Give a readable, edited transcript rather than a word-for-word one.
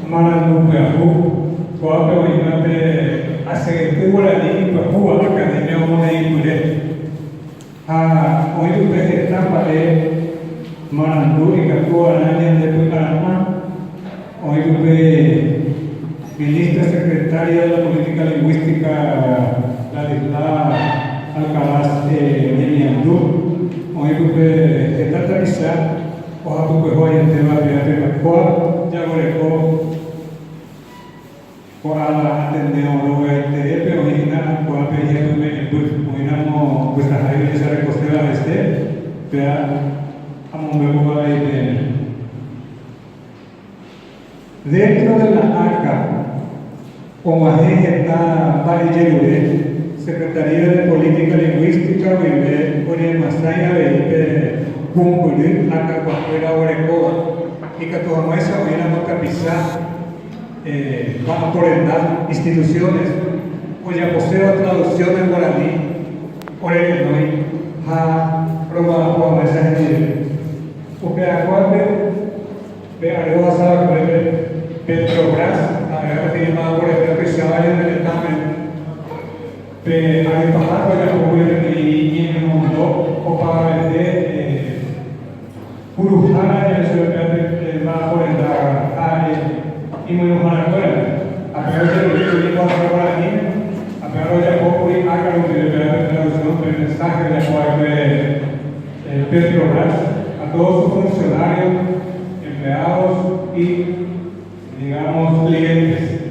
Marandupeahu, Coape Oinate, Asegurani, Pahu, Academia Moneipure, Oidupe, Tapale, Marandu, y Catua, Araña de Pucarama, Oidupe, Ministra Secretaria de la Política Lingüística, Ladisla Alcalá Nemiandú, Oidupe, Etata Bisa, Oadupe, Hoy, en tema de Coa, Yagoreco, Coa, Ateneo, pero original, Coa, Peña, Oinamo, vuestra raíz de esa recostera vea, Amonbegoa, dentro de la ACA, como agente está Valle Secretaría de Política Lingüística, Vive, Masaya, Vive, Cumplir, Acá, Cuacuera, Orecoa, y que toda nuestra hubiera nota pisar, vamos por las instituciones, cuya poseo traducción en guaraní, por el hoy, ha probado con esa gente. Porque a cuál ve a lo basado por el Petrobras, a ver, firmado por el que se vaya en el examen. Pero hay pasado ya como y en el mundo, o para vender Urujana, ya se ve más por el y muy humana a través de los que yo puedo hablar aquí, a través de poco y haga lo que le da traducción del mensaje de cual de Petrobras, a todos sus funcionarios, empleados y, digamos, clientes.